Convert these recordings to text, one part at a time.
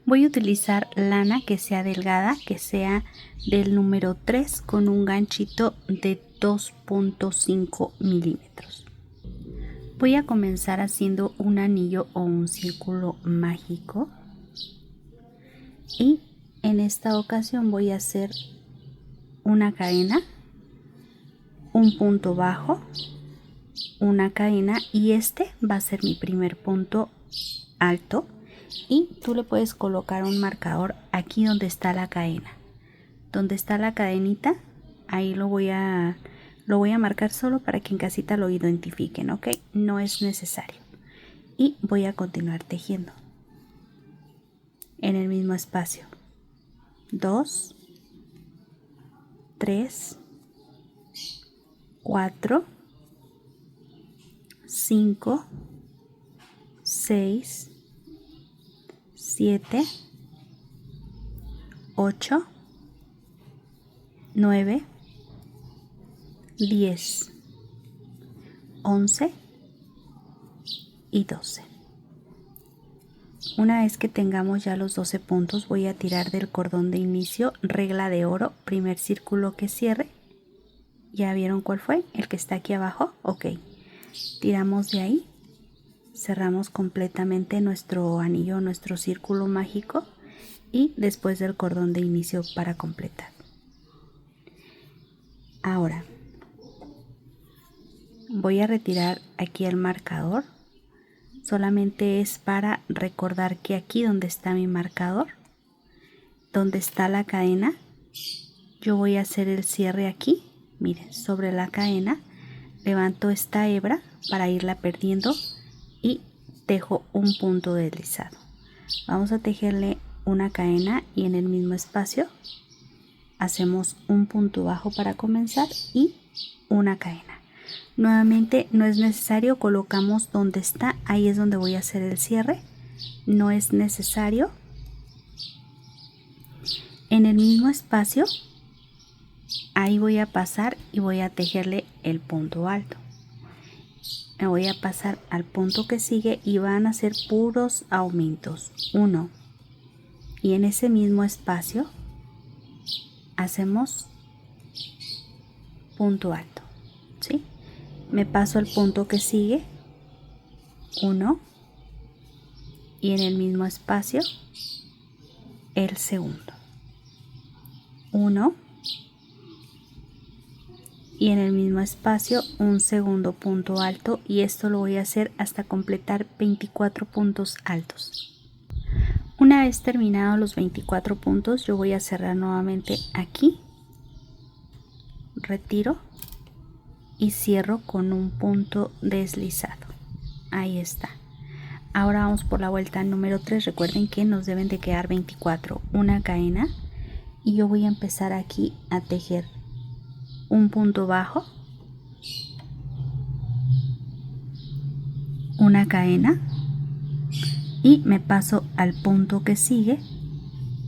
Voy a utilizar lana que sea delgada, que sea del número 3 con un ganchito de 2.5 milímetros. Voy a comenzar haciendo un anillo o un círculo mágico y en esta ocasión voy a hacer una cadena, un punto bajo, una cadena y este va a ser mi primer punto alto. Y tú le puedes colocar un marcador aquí donde está la cadena. Donde está la cadenita, ahí lo voy a marcar solo para que en casita lo identifiquen, ¿ok? No es necesario. Y voy a continuar tejiendo. En el mismo espacio. 2, 3, 4, 5, 6, 7, 8, 9, 10, 11 y 12. Una vez que tengamos ya los 12 puntos, voy a tirar del cordón de inicio, regla de oro, primer círculo que cierre. ¿Ya vieron cuál fue? El que está aquí abajo. Ok. Tiramos de ahí. Cerramos completamente nuestro anillo, nuestro círculo mágico. Y después del cordón de inicio para completar. Ahora voy a retirar aquí el marcador. Solamente es para recordar que aquí donde está mi marcador, donde está la cadena, yo voy a hacer el cierre aquí. Miren, sobre la cadena levanto esta hebra para irla perdiendo y tejo un punto deslizado. Vamos a tejerle una cadena y en el mismo espacio hacemos un punto bajo para comenzar y una cadena. Nuevamente no es necesario, colocamos donde está, ahí es donde voy a hacer el cierre. No es necesario. En el mismo espacio, ahí voy a pasar y voy a tejerle el punto alto. Me voy a pasar al punto que sigue y van a ser puros aumentos. 1. Y en ese mismo espacio hacemos punto alto, ¿sí? Me paso al punto que sigue, 1, y en el mismo espacio el segundo, 1, y en el mismo espacio un segundo punto alto, y esto lo voy a hacer hasta completar 24 puntos altos. Una vez terminados los 24 puntos, yo voy a cerrar nuevamente aquí, retiro y cierro con un punto deslizado. Ahí está. Ahora vamos por la vuelta número 3. Recuerden que nos deben de quedar 24. Una cadena y yo voy a empezar aquí a tejer un punto bajo, una cadena y me paso al punto que sigue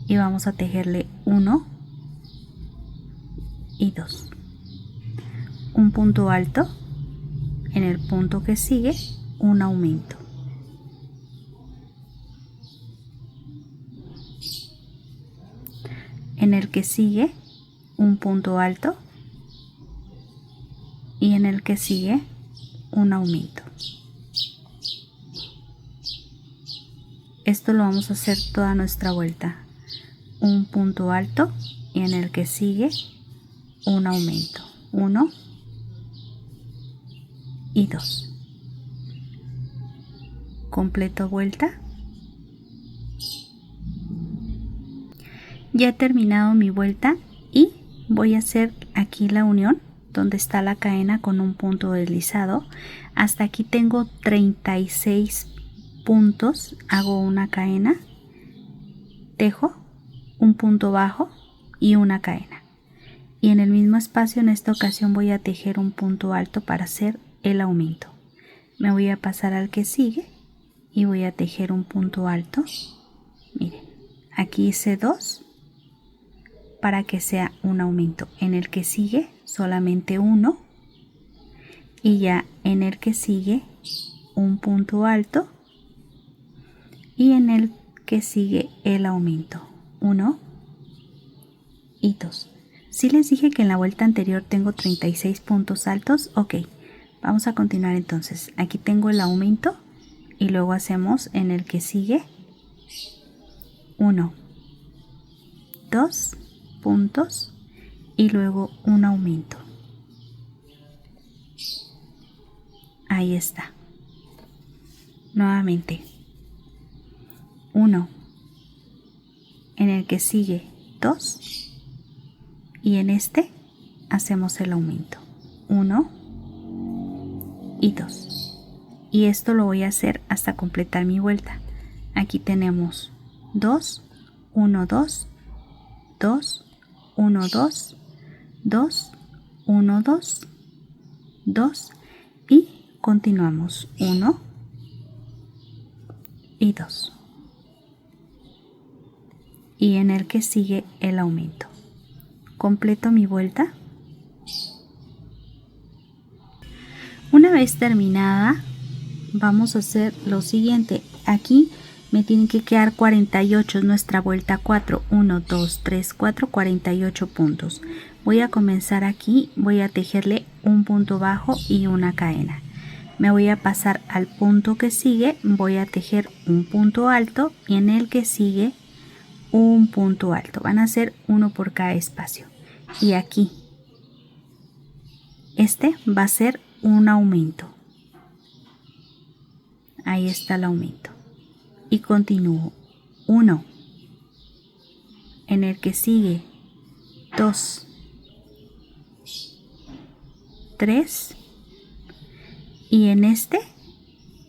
y vamos a tejerle 1 y 2. Un punto alto, en el punto que sigue un aumento. En el que sigue un punto alto y en el que sigue un aumento. Esto lo vamos a hacer toda nuestra vuelta. Un punto alto y en el que sigue un aumento. 1 y 2. Completo vuelta. Ya he terminado mi vuelta y voy a hacer aquí la unión donde está la cadena con un punto deslizado. Hasta aquí tengo 36 puntos. Hago una cadena, tejo un punto bajo y una cadena. Y en el mismo espacio en esta ocasión voy a tejer un punto alto para hacer el aumento. Me voy a pasar al que sigue y voy a tejer un punto alto. Miren, aquí hice 2 para que sea un aumento. En el que sigue solamente 1 y ya en el que sigue un punto alto y en el que sigue el aumento. 1 y 2. Si les dije que en la vuelta anterior tengo 36 puntos altos, ok. Vamos a continuar entonces. Aquí tengo el aumento y luego hacemos en el que sigue 1, 2 puntos y luego un aumento. Ahí está. Nuevamente 1, en el que sigue 2 y en este hacemos el aumento. 1 y 2. Y esto lo voy a hacer hasta completar mi vuelta. Aquí tenemos 2, 1, 2, 2, 1, 2, 2, 1, 2, 2 y continuamos 1 y 2. Y en el que sigue el aumento. Completo mi vuelta. Una vez terminada, vamos a hacer lo siguiente. Aquí me tienen que quedar 48, nuestra vuelta 4. 1, 2, 3, 4, 48 puntos. Voy a comenzar aquí, voy a tejerle un punto bajo y una cadena. Me voy a pasar al punto que sigue, voy a tejer un punto alto y en el que sigue un punto alto. Van a ser uno por cada espacio. Y aquí, este va a ser un aumento. Ahí está el aumento. Y continúo. 1, en el que sigue 2, 3 y en este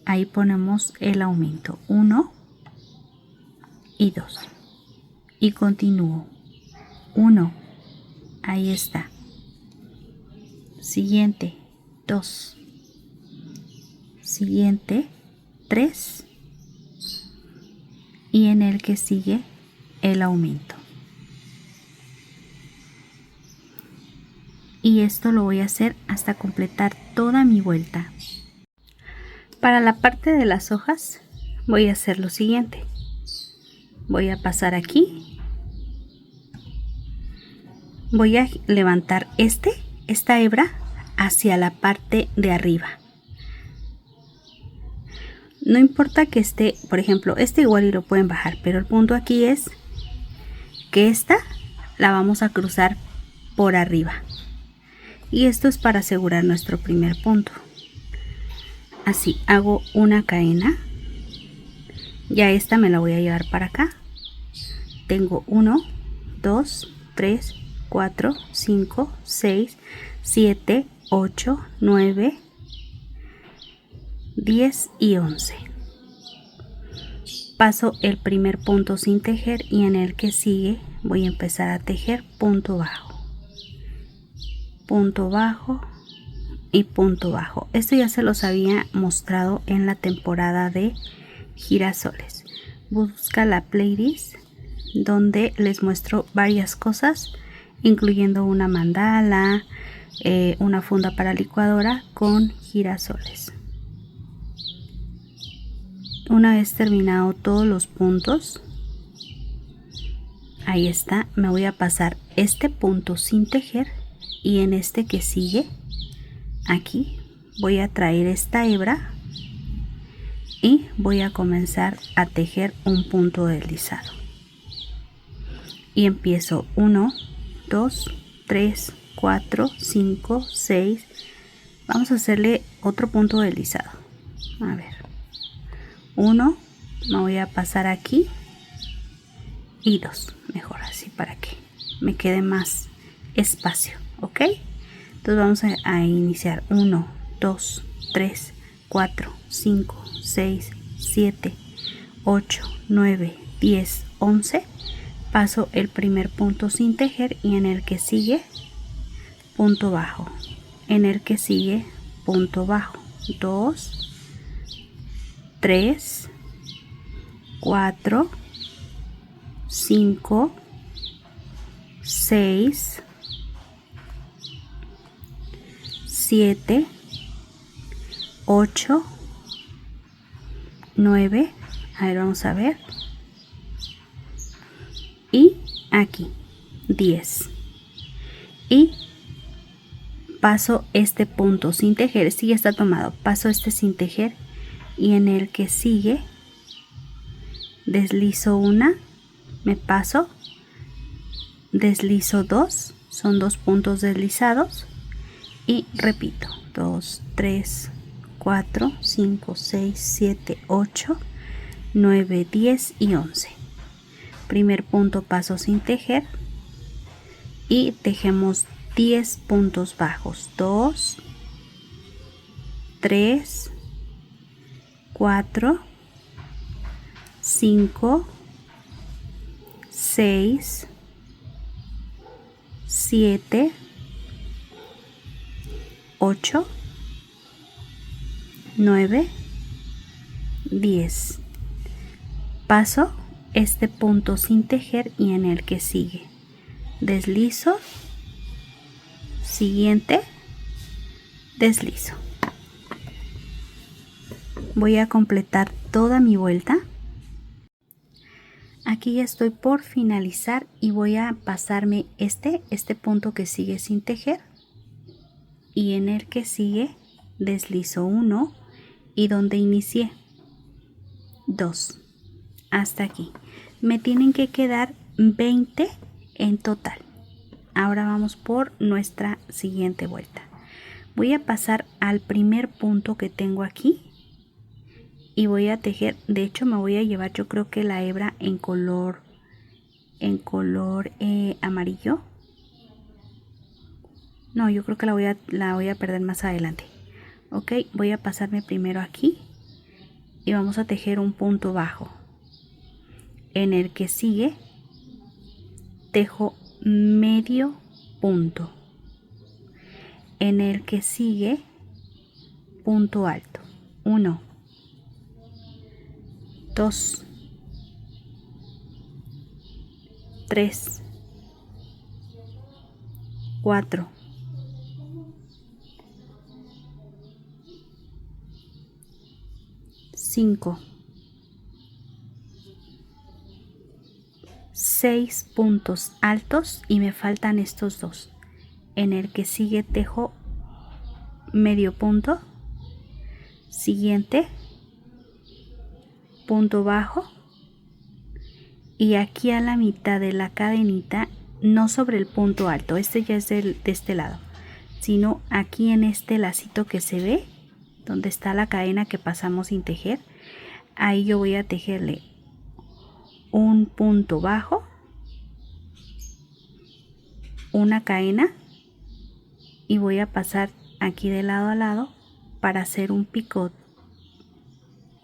ahí ponemos el aumento 1 y 2 y continúo. 1, ahí está. Siguiente 2, siguiente 3 y en el que sigue el aumento. Y esto lo voy a hacer hasta completar toda mi vuelta. Para la parte de las hojas voy a hacer lo siguiente. Voy a pasar aquí. Voy a levantar esta hebra hacia la parte de arriba. No importa que esté, por ejemplo, igual y lo pueden bajar, pero el punto aquí es que esta la vamos a cruzar por arriba. Y esto es para asegurar nuestro primer punto. Así hago una cadena. Ya esta me la voy a llevar para acá. Tengo 1, 2, 3, 4, 5, 6, 7, 8, 9, 10 y 11. Paso el primer punto sin tejer y en el que sigue voy a empezar a tejer punto bajo y punto bajo. Esto ya se los había mostrado en la temporada de girasoles. Busca la playlist donde les muestro varias cosas, incluyendo una mandala, una funda para licuadora con girasoles. Una vez terminado todos los puntos, ahí está, me voy a pasar este punto sin tejer y en este que sigue, aquí voy a traer esta hebra y voy a comenzar a tejer un punto deslizado. Y empiezo 1, 2, 3, 4, 5, 6. Vamos a hacerle otro punto deslizado. A ver. 1, me voy a pasar aquí y 2, mejor así para que me quede más espacio, ¿ok? Entonces vamos a iniciar 1, 2, 3, 4, 5, 6, 7, 8, 9, 10, 11. Paso el primer punto sin tejer y en el que sigue punto bajo, en el que sigue punto bajo, 2, 3, 4, 5, 6, 7, 8, 9, a ver, vamos a ver, y aquí 10 y paso este punto sin tejer. Este ya está tomado, paso este sin tejer y en el que sigue deslizo una, me paso, deslizo dos, son 2 puntos deslizados y repito 2, 3, 4, 5, 6, 7, 8, 9, 10 y 11. Primer punto paso sin tejer y tejemos 10 puntos bajos. 2, 3, 4, 5, 6, 7, 8, 9, 10. Paso este punto sin tejer y en el que sigue deslizo, siguiente, deslizo. Voy a completar toda mi vuelta. Aquí ya estoy por finalizar y voy a pasarme este punto que sigue sin tejer y en el que sigue deslizo 1 y donde inicié 2 hasta aquí. Me tienen que quedar 20 en total. Ahora vamos por nuestra siguiente vuelta. Voy a pasar al primer punto que tengo aquí y voy a tejer. De hecho me voy a llevar, yo creo que la hebra en color amarillo. No, yo creo que la voy a perder más adelante. Ok, voy a pasarme primero aquí y vamos a tejer un punto bajo. En el que sigue tejo medio punto. En el que sigue punto alto. 1, 2, 3, 4, 5, 6 puntos altos y me faltan estos dos. En el que sigue tejo medio punto, siguiente punto bajo y aquí a la mitad de la cadenita, no sobre el punto alto, este ya es de este lado, sino aquí en este lacito que se ve donde está la cadena que pasamos sin tejer. Ahí yo voy a tejerle un punto bajo, una cadena y voy a pasar aquí de lado a lado para hacer un picot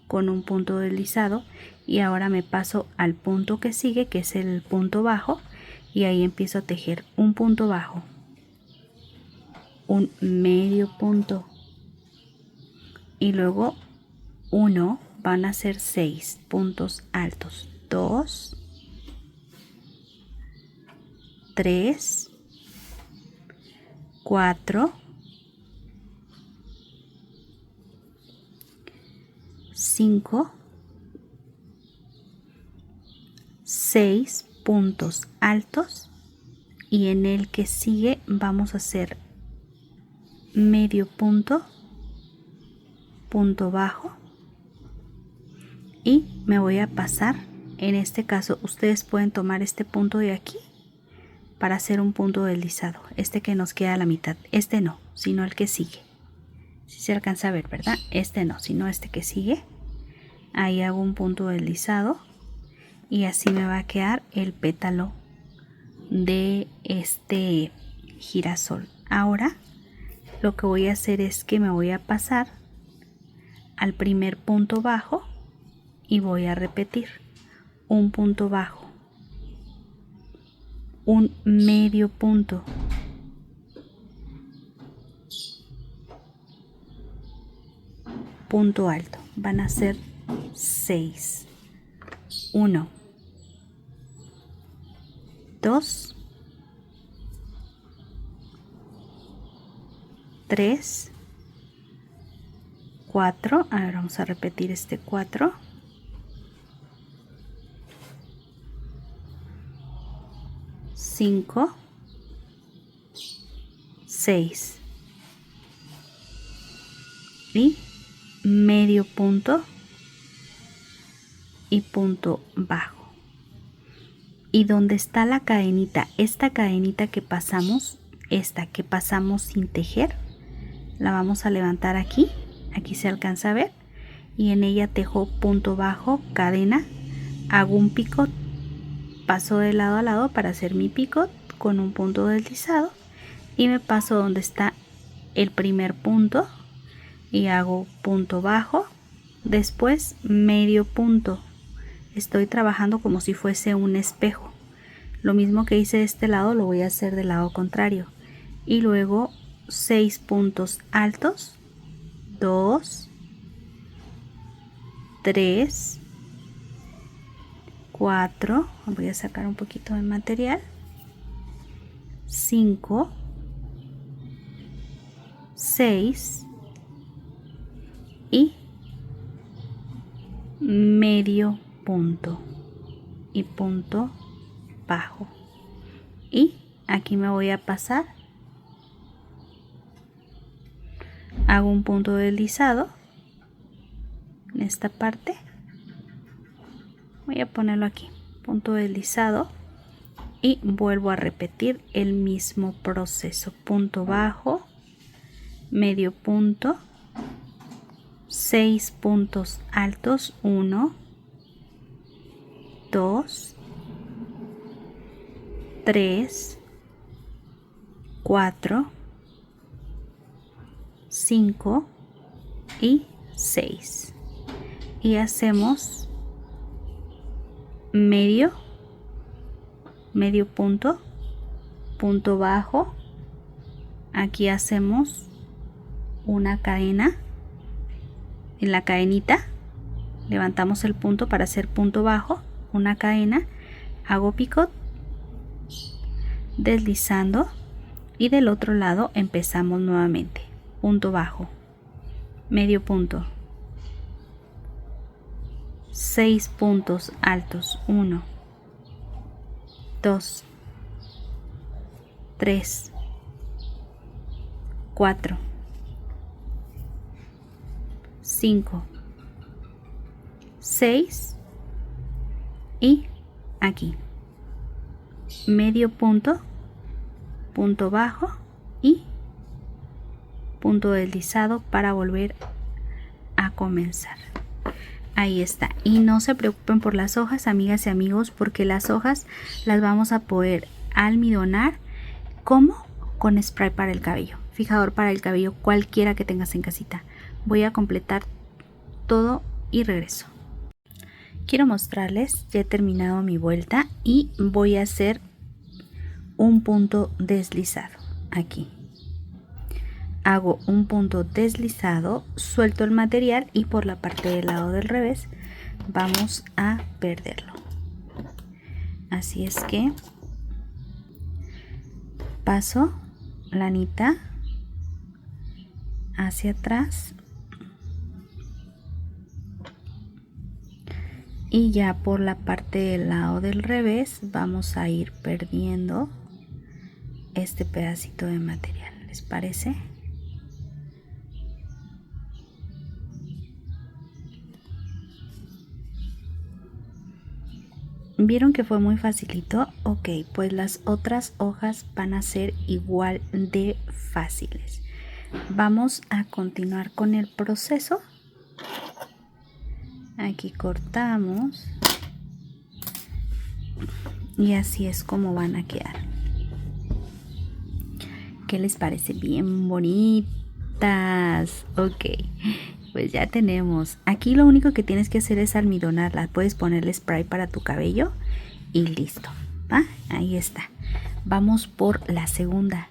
con un punto deslizado y ahora me paso al punto que sigue, que es el punto bajo, y ahí empiezo a tejer un punto bajo, un medio punto y luego uno. Van a ser 6 puntos altos. 2, 3, 4, 5, 6 puntos altos y en el que sigue vamos a hacer medio punto, punto bajo y me voy a pasar. En este caso ustedes pueden tomar este punto de aquí para hacer un punto deslizado, este que nos queda a la mitad. Este no, sino el que sigue. Si se alcanza a ver, ¿verdad? Este no, sino este que sigue. Ahí hago un punto deslizado y así me va a quedar el pétalo de este girasol. Ahora lo que voy a hacer es que me voy a pasar al primer punto bajo y voy a repetir un punto bajo, un medio punto, punto alto. Van a ser 6. 1, 2, 3, 4. Ahora vamos a repetir este 4. 5, 6 y medio punto y punto bajo. Y donde está la cadenita, esta cadenita que pasamos, esta que pasamos sin tejer, la vamos a levantar aquí, aquí se alcanza a ver, y en ella tejo punto bajo, cadena, hago un picot, paso de lado a lado para hacer mi picot con un punto deslizado y me paso donde está el primer punto y hago punto bajo, después medio punto. Estoy trabajando como si fuese un espejo. Lo mismo que hice de este lado lo voy a hacer del lado contrario. Y luego 6 puntos altos, 2, 3, 4, voy a sacar un poquito de material, 5, 6 y medio punto y punto bajo. Y aquí me voy a pasar, hago un punto deslizado en esta parte, voy a ponerlo aquí, punto deslizado, y vuelvo a repetir el mismo proceso, punto bajo, medio punto, 6 puntos altos, 1, 2, 3, 4, 5 y 6. Y hacemos medio punto, punto bajo. Aquí hacemos una cadena. En la cadenita levantamos el punto para hacer punto bajo, una cadena, hago picot, deslizando, y del otro lado empezamos nuevamente, punto bajo, medio punto, 6 puntos altos, 1, 2, 3, 4, 5, 6 y aquí medio punto, punto bajo y punto deslizado para volver a comenzar. Ahí está. Y no se preocupen por las hojas, amigas y amigos, porque las hojas las vamos a poder almidonar como con spray para el cabello, fijador para el cabello, cualquiera que tengas en casita. Voy a completar todo y regreso. Quiero mostrarles, ya he terminado mi vuelta y voy a hacer un punto deslizado aquí. Hago un punto deslizado, suelto el material y por la parte del lado del revés vamos a perderlo. Así es que paso lanita hacia atrás y ya por la parte del lado del revés vamos a ir perdiendo este pedacito de material. ¿Les parece? ¿Vieron que fue muy facilito? Ok, pues las otras hojas van a ser igual de fáciles. Vamos a continuar con el proceso. Aquí cortamos y así es como van a quedar. ¿Qué les parece? Bien bonitas. Ok, pues ya tenemos. Aquí lo único que tienes que hacer es almidonarla. Puedes ponerle spray para tu cabello y listo. ¿Va? Ahí está. Vamos por la segunda.